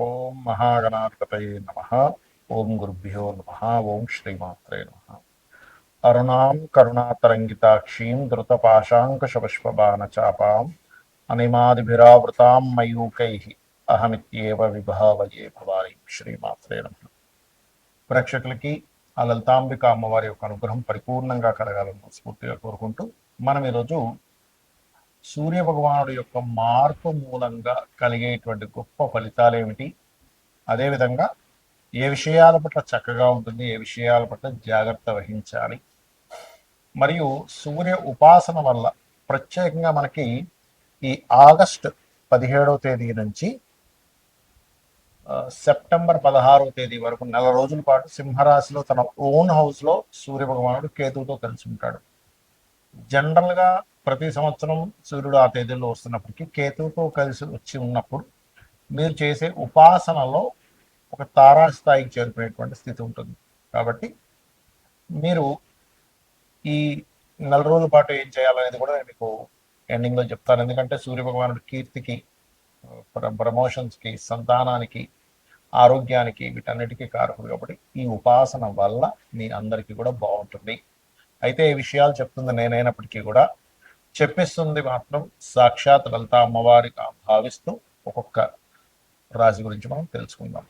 ఓం మహాగణాధిపతయే నమః. ఓం గురుభ్యో నమః. ఓం శ్రీమాత్రే నమః. అరుణాం కరుణాతరంగితాక్షీం ధృతపాశాంకుశపుష్పబాణచాపాం అనిమాదిభిరావృతాం మయూకైః అహమిత్యేవ విభావయే భవాని. శ్రీమాత్రే నమః. ప్రేక్షకులకి ఆ లలితాంబిక అమ్మవారి యొక్క అనుగ్రహం పరిపూర్ణంగా కలగాలని స్ఫూర్తిగా కోరుకుంటూ మనం ఈరోజు సూర్య భగవానుడి యొక్క మార్పు మూలంగా కలిగేటువంటి గొప్ప ఫలితాలు ఏమిటి, అదేవిధంగా ఏ విషయాల పట్ల చక్కగా ఉంటుంది, ఏ విషయాల పట్ల జాగ్రత్త వహించాలి, మరియు సూర్య ఉపాసన వల్ల ప్రత్యేకంగా మనకి ఈ ఆగస్టు 17వ తేదీ నుంచి సెప్టెంబర్ 16వ తేదీ వరకు నెల రోజుల పాటు సింహరాశిలో తన ఓన్ హౌస్లో సూర్య భగవానుడు కేతువుతో కలిసి ఉంటాడు. జనరల్గా ప్రతి సంవత్సరం సూర్యుడు ఆ తేదీలో వస్తున్నప్పటికీ కేతువుతో కలిసి వచ్చి ఉన్నప్పుడు మీరు చేసే ఉపాసనలో ఒక తారాస్థాయికి చేరుకునేటువంటి స్థితి ఉంటుంది. కాబట్టి మీరు ఈ నెల రోజుల పాటు ఏం చేయాలనేది కూడా నేను మీకు ఎండింగ్లో చెప్తాను. ఎందుకంటే సూర్య భగవానుడి కీర్తికి, ప్రమోషన్స్కి, సంతానానికి, ఆరోగ్యానికి, వీటన్నిటికీ కారకుడు. కాబట్టి ఈ ఉపాసన వల్ల మీ అందరికీ కూడా బాగుంటుంది. అయితే ఈ విషయాలు చెప్తుంది నేనైనప్పటికీ కూడా చెప్పిస్తుంది మాత్రం సాక్షాత్ లలిత అమ్మవారిగా భావిస్తూ ఒక్కొక్క రాశి గురించి మనం తెలుసుకుందాం.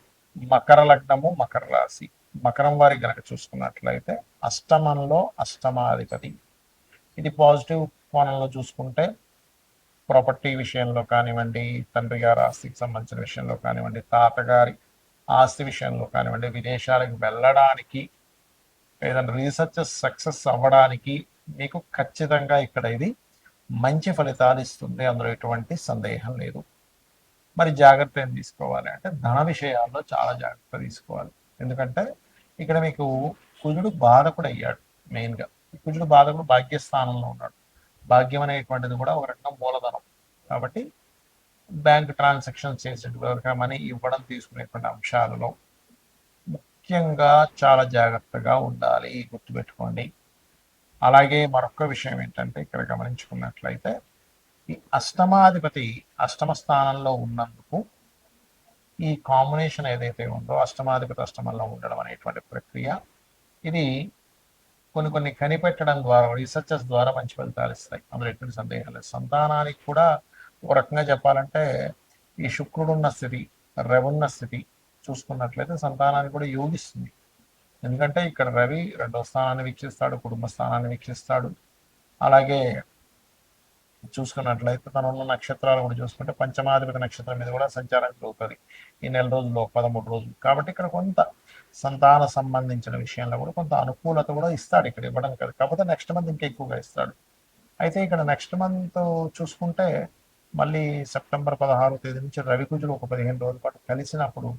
మకర లగ్నము, మకర రాశి. మకరం వారి గనక చూసుకున్నట్లయితే అష్టమంలో అష్టమాధిపతి. ఇది పాజిటివ్ కోణంలో చూసుకుంటే ప్రాపర్టీ విషయంలో కానివ్వండి, తండ్రి గారి ఆస్తికి సంబంధించిన విషయంలో కానివ్వండి, తాతగారి ఆస్తి విషయంలో కానివ్వండి, విదేశాలకు వెళ్ళడానికి, ఏదైనా రీసెర్చ్ సక్సెస్ అవ్వడానికి మీకు ఖచ్చితంగా ఇక్కడ ఇది మంచి ఫలితాలు ఇస్తుంది. అందులో ఎటువంటి సందేహం లేదు. మరి జాగ్రత్త ఏం తీసుకోవాలి అంటే ధన విషయాల్లో చాలా జాగ్రత్త తీసుకోవాలి. ఎందుకంటే ఇక్కడ మీకు కుజుడు బాధకుడు అయ్యాడు. మెయిన్గా కుజుడు బాధకుడు భాగ్యస్థానంలో ఉన్నాడు. భాగ్యం అనేటువంటిది కూడా ఒక రకంగా మూలధనం. కాబట్టి బ్యాంక్ ట్రాన్సాక్షన్స్ చేసేటువంటి మనీ ఇవ్వడం, తీసుకునేటువంటి అంశాలలో ముఖ్యంగా చాలా జాగ్రత్తగా ఉండాలి, గుర్తుపెట్టుకోండి. అలాగే మరొక విషయం ఏంటంటే ఇక్కడ గమనించుకున్నట్లయితే ఈ అష్టమాధిపతి అష్టమ స్థానంలో ఉన్నందుకు ఈ కాంబినేషన్ ఏదైతే ఉందో అష్టమాధిపతి అష్టమంలో ఉండడం అనేటువంటి ప్రక్రియ, ఇది కొన్ని కనిపెట్టడం ద్వారా, రీసెర్చర్స్ ద్వారా మంచి ఫలితాలు ఇస్తాయి. అందులో ఎటువంటి సందేహం లేదు. సంతానానికి కూడా ఒక రకంగా చెప్పాలంటే ఈ శుక్రుడున్న స్థితి, రవున్న స్థితి చూసుకున్నట్లయితే సంతానానికి కూడా యోగిస్తుంది. ఎందుకంటే ఇక్కడ రవి 2వ స్థానాన్ని వీక్షిస్తాడు, కుటుంబ స్థానాన్ని వీక్షిస్తాడు. అలాగే చూసుకున్నట్లయితే తన ఉన్న నక్షత్రాలు కూడా చూసుకుంటే పంచమాధిపతి నక్షత్రం మీద కూడా సంచారం జరుగుతుంది ఈ నెల రోజుల్లో, 13 రోజులు. కాబట్టి ఇక్కడ కొంత సంతాన సంబంధించిన విషయంలో కూడా కొంత అనుకూలత కూడా ఇస్తాడు. ఇక్కడ ఇవ్వడం కాదు, కాకపోతే నెక్స్ట్ మంత్ ఇంకా ఎక్కువగా ఇస్తాడు. అయితే ఇక్కడ నెక్స్ట్ మంత్ చూసుకుంటే మళ్ళీ సెప్టెంబర్ 16వ తేదీ నుంచి రవి కుజుడు ఒక 15 రోజుల పాటు కలిసినప్పుడు,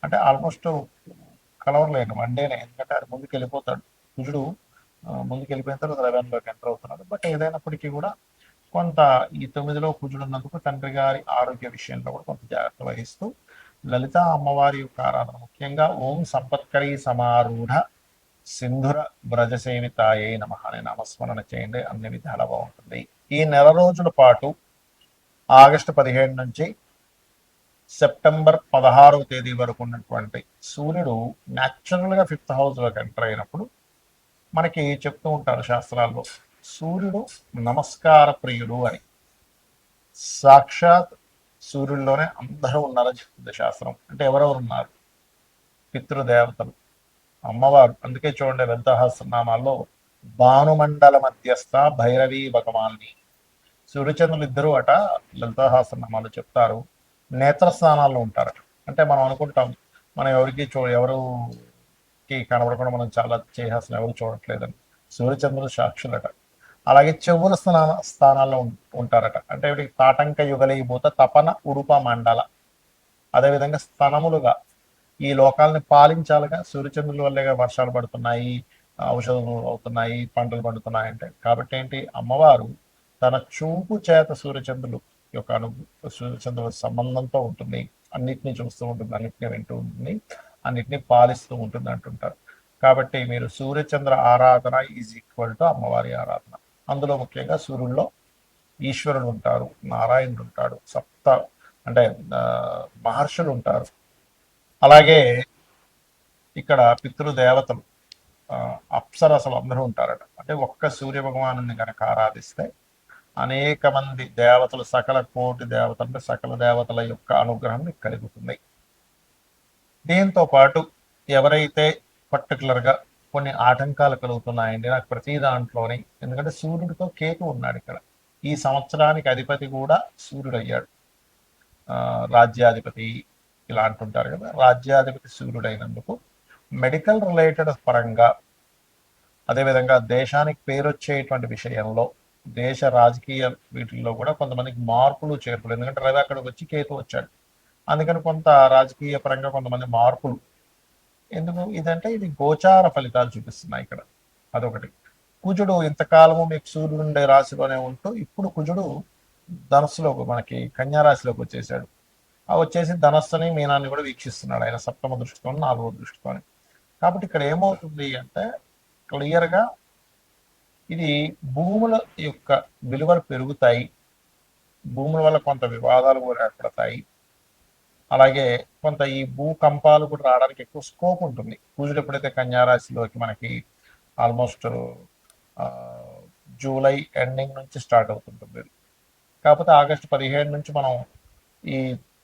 అంటే ఆల్మోస్ట్ కలవరలేను వన్డేనే, ఎందుకంటే అది ముందుకు వెళ్ళిపోతాడు. కుజుడు ముందుకు వెళ్ళిపోయిన తర్వాత రవిలోకి ఎంటర్ అవుతున్నాడు. బట్ ఏదైనప్పటికీ కూడా కొంత ఈ 9లో కుజుడు ఉన్నందుకు తండ్రి గారి ఆరోగ్య విషయంలో కూడా కొంత జాగ్రత్త వహిస్తూ లలిత అమ్మవారి యొక్క ఆరాధన, ముఖ్యంగా ఓం సంపత్కరీ సమారూఢ సింధుర బ్రజసేవితాయే నమః అనే నామస్మరణ చేయండి. అన్ని విధాలా బాగుంటుంది. ఈ నెల రోజుల పాటు ఆగస్టు 15 నుంచి సెప్టెంబర్ 16వ తేదీ వరకు ఉన్నటువంటి సూర్యుడు న్యాచురల్గా 5th హౌస్లోకి ఎంటర్ అయినప్పుడు మనకి చెప్తూ ఉంటారు శాస్త్రాల్లో, సూర్యుడు నమస్కార ప్రియుడు అని. సాక్షాత్ సూర్యుల్లోనే అందరూ ఉన్నారని చెప్తుంది శాస్త్రం. అంటే ఎవరెవరు ఉన్నారు? పితృదేవతలు, అమ్మవారు. అందుకే చూడండి లలితాసహస్రనామాల్లో భానుమండల మధ్యస్థ భైరవీ భగవాన్ని, సూర్యచంద్రులు ఇద్దరు అట లలితాసహస్రనామాలు చెప్తారు నేత్రస్థానాల్లో ఉంటారట. అంటే మనం అనుకుంటాం మనం ఎవరికి కనబడకుండా మనం చాలా చేసేసిన ఎవరు చూడట్లేదని. సూర్యచంద్రులు సాక్షులట. అలాగే చెవుల స్థానాల్లో ఉంటారట. అంటే వీటికి తాటంక యుగలీభూత తపన ఉడుప మండల. అదేవిధంగా స్తనములుగా ఈ లోకాలని పాలించాలిగా. సూర్యచంద్రుల వల్లే వర్షాలు పడుతున్నాయి, ఔషధాలు అవుతున్నాయి, పంటలు పండుతున్నాయి అంటే. కాబట్టి ఏంటి, అమ్మవారు తన చూపు చేత సూర్యచంద్రులు యొక్క సూర్యచంద్రుల సంబంధంతో ఉంటుంది. అన్నిటినీ చూస్తూ ఉంటుంది, అన్నిటినీ వింటూ ఉంటుంది, అన్నిటినీ పాలిస్తూ ఉంటుంది అంటుంటారు. కాబట్టి మీరు సూర్యచంద్ర ఆరాధన ఈజ్ ఈక్వల్ టు అమ్మవారి ఆరాధన. అందులో ముఖ్యంగా సూర్యుల్లో ఈశ్వరుడు ఉంటారు, నారాయణుడు ఉంటాడు, అంటే మహర్షులు ఉంటారు, అలాగే ఇక్కడ పితృదేవతలు అప్సరసలు అందరూ ఉంటారట. అంటే ఒక్క సూర్య భగవాను కనుక ఆరాధిస్తే అనేక మంది దేవతలు, సకల కోటి దేవతలు, అంటే సకల దేవతల యొక్క అనుగ్రహం మీకు కలుగుతుంది. దీంతో పాటు ఎవరైతే పర్టికులర్గా కొన్ని ఆటంకాలు కలుగుతున్నాయండి నాకు ప్రతి దాంట్లోని, ఎందుకంటే సూర్యుడితో కేతు ఉన్నాడు ఇక్కడ. ఈ సంవత్సరానికి అధిపతి కూడా సూర్యుడు అయ్యాడు. రాజ్యాధిపతి ఇలా అంటుంటారు కదా, రాజ్యాధిపతి సూర్యుడైనందుకు మెడికల్ రిలేటెడ్ పరంగా, అదేవిధంగా దేశానికి పేరు వచ్చేటువంటి విషయంలో, దేశ రాజకీయ వీటిల్లో కూడా కొంతమందికి మార్పులు చేర్పులు, ఎందుకంటే రవి అక్కడికి వచ్చి కేతు వచ్చాడు, అందుకని కొంత రాజకీయ పరంగా కొంతమంది మార్పులు. ఎందుకు ఇదంటే ఇది గోచార ఫలితాలు చూపిస్తున్నాయి ఇక్కడ. అదొకటి. కుజుడు ఇంతకాలము మీకు సూర్యుడు ఉండే రాశిలోనే ఉంటూ ఇప్పుడు కుజుడు ధనస్సులోకి, మనకి కన్యా రాశిలోకి వచ్చేసాడు. ఆ వచ్చేసి ధనస్సుని మీనాన్ని కూడా వీక్షిస్తున్నాడు ఆయన సప్తమ దృష్టితో, 4వ దృష్టితో. కాబట్టి ఇక్కడ ఏమవుతుంది అంటే క్లియర్గా ఇది భూముల యొక్క విలువలు పెరుగుతాయి, భూముల వల్ల కొంత వివాదాలు కూడా ఏర్పడతాయి, అలాగే కొంత ఈ భూకంపాలు కూడా రావడానికి ఎక్కువ స్కోప్ ఉంటుంది. కుజుడు ఎప్పుడైతే కన్యారాశిలోకి మనకి ఆల్మోస్ట్ జూలై ఎండింగ్ నుంచి స్టార్ట్ అవుతుంటుంది. కాకపోతే ఆగస్టు 17 నుంచి మనం ఈ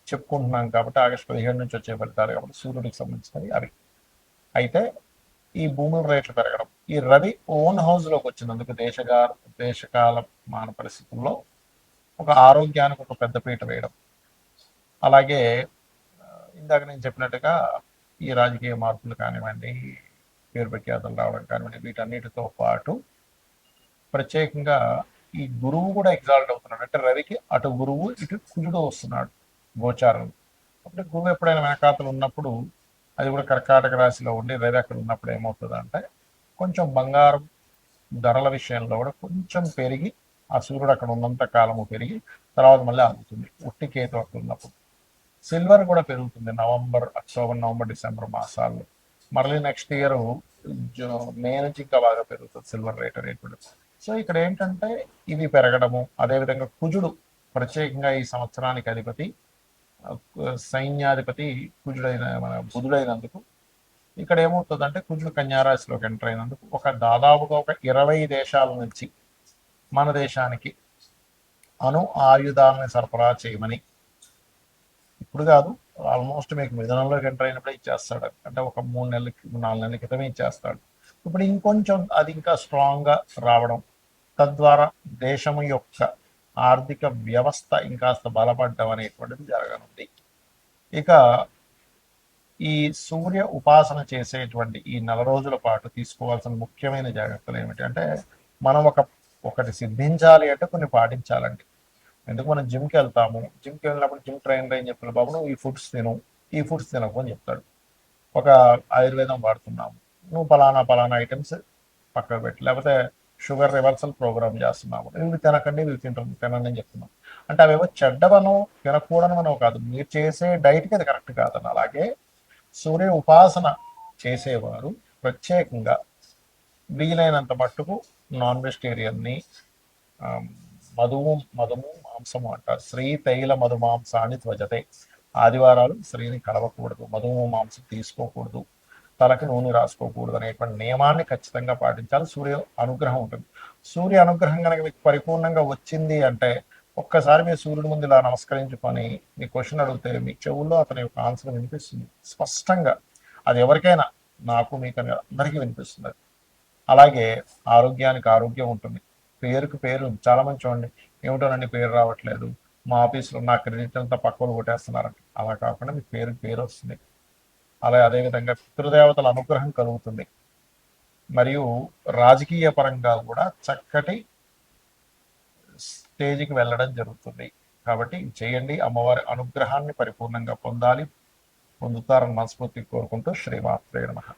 చెప్పుకుంటున్నాం కాబట్టి ఆగస్టు 17 నుంచి వచ్చే ఫలితాలు కాబట్టి సూర్యుడికి సంబంధించినవి అవి. అయితే ఈ భూముల రేట్లు పెరగడం, ఈ రవి ఓన్ హౌస్లోకి వచ్చినందుకు దేశకాల మాన పరిస్థితుల్లో ఒక ఆరోగ్యానికి ఒక పెద్దపీట వేయడం, అలాగే ఇందాక నేను చెప్పినట్టుగా ఈ రాజకీయ మార్పులు కానివ్వండి, పేరు ప్రఖ్యాతలు రావడం కానివ్వండి, వీటన్నిటితో పాటు ప్రత్యేకంగా ఈ గురువు కూడా ఎగ్జాల్ట్ అవుతున్నాడు. అంటే రవికి అటు గురువు ఇటు కుజుడు వస్తున్నాడు గోచారం. అప్పుడు గురువు ఎప్పుడైనా వెనకాతలు ఉన్నప్పుడు, అది కూడా కర్కాటక రాశిలో ఉండి రవి అక్కడ ఉన్నప్పుడు ఏమవుతుంది అంటే కొంచెం బంగారం ధరల విషయంలో కూడా కొంచెం పెరిగి, ఆ సూర్యుడు అక్కడ ఉన్నంత కాలము పెరిగి తర్వాత మళ్ళీ ఆగుతుంది ఉట్టి కేతు అక్కడ ఉన్నప్పుడు. సిల్వర్ కూడా పెరుగుతుంది అక్టోబర్ నవంబర్ డిసెంబర్ మాసాల్లో. మళ్ళీ నెక్స్ట్ ఇయర్ మే నుంచి ఇంకా బాగా పెరుగుతుంది సిల్వర్ రేట్ కూడా. సో ఇక్కడ ఏంటంటే ఇవి పెరగడము, అదేవిధంగా కుజుడు ప్రత్యేకంగా ఈ సంవత్సరానికి అధిపతి, సైన్యాధిపతి కుజుడైన మన బుధుడైనందుకు ఇక్కడ ఏమవుతుందంటే కుజుడు కన్యారాశిలోకి ఎంటర్ అయినందుకు దాదాపుగా ఒక 20 దేశాల నుంచి మన దేశానికి ఆయుధాలను సరఫరా చేయమని, ఇప్పుడు కాదు ఆల్మోస్ట్ మీకు మిథునంలోకి ఎంటర్ అయినప్పుడే ఇచ్చేస్తాడు. అంటే ఒక 3 నెలలకి 4 నెలల క్రితమే ఇచ్చేస్తాడు. ఇప్పుడు ఇంకొంచెం అది ఇంకా స్ట్రాంగ్గా రావడం, తద్వారా దేశం యొక్క ఆర్థిక వ్యవస్థ ఇంకాస్త బలపడడం అనేటువంటిది జరగనుంది. ఇక ఈ సూర్య ఉపాసన చేసేటువంటి ఈ 4 రోజుల పాటు తీసుకోవాల్సిన ముఖ్యమైన జాగ్రత్తలు ఏమిటి అంటే, మనం ఒకటి సిద్ధించాలి అంటే కొన్ని పాటించాలండి. ఎందుకు మనం జిమ్కి వెళ్తాము, జిమ్కి వెళ్ళినప్పుడు జిమ్ ట్రైనర్ ఏం చెప్తాడు, బాబు నువ్వు ఈ ఫుడ్స్ తిను, ఈ ఫుడ్స్ తినకు అని చెప్తాడు. ఒక ఆయుర్వేదం వాడుతున్నాము, నువ్వు పలానా ఐటమ్స్ పక్కకు పెట్టి, లేకపోతే షుగర్ రివర్సల్ ప్రోగ్రామ్ చేస్తున్నాము, ఇవి తినకండి ఇవి తినండి అని చెప్తున్నాం. అంటే అవేవో చెడ్డవనో తినకూడనో కాదు, మీరు చేసే డైట్కి అది కరెక్ట్ కాదని. అలాగే సూర్య ఉపాసన చేసేవారు ప్రత్యేకంగా వీలైనంత మట్టుకు నాన్ వెజిటేరియన్ని, మధుము మాంసము అంటారు, శ్రీ తైల మధుమాంసాన్ని త్వజతే, ఆదివారాలు స్త్రీని కలవకూడదు, మధుము మాంసం తీసుకోకూడదు, తలకి నూనె రాసుకోకూడదు అనేటువంటి నియమాన్ని ఖచ్చితంగా పాటించాలి. సూర్య అనుగ్రహం ఉంటుంది. సూర్య అనుగ్రహం కనుక మీకు పరిపూర్ణంగా వచ్చింది అంటే ఒక్కసారి మీ సూర్యుడి ముందు ఇలా నమస్కరించుకొని మీ క్వశ్చన్ అడిగితే మీ చెవుల్లో అతని యొక్క ఆన్సర్ వినిపిస్తుంది స్పష్టంగా. అది ఎవరికైనా, నాకు మీకు అందరికీ వినిపిస్తుంది. అలాగే ఆరోగ్యానికి ఆరోగ్యం ఉంటుంది, పేరుకి పేరు. చాలా మంది చూడండి, ఏమిటోనండి పేరు రావట్లేదు, మా ఆఫీస్లో నా క్రెడిట్ అంతా పక్కలు కొట్టేస్తున్నారంట. అలా కాకుండా మీ పేరుకి పేరు వస్తుంది. అలా అదేవిధంగా పితృదేవతల అనుగ్రహం కలుగుతుంది. మరియు రాజకీయ పరంగా కూడా చక్కటి స్టేజ్కి వెళ్ళడం జరుగుతుంది. కాబట్టి చేయండి, అమ్మవారి అనుగ్రహాన్ని పరిపూర్ణంగా పొందుతారని మనస్ఫూర్తిగా కోరుకుంటూ శ్రీమాత్రే నమః.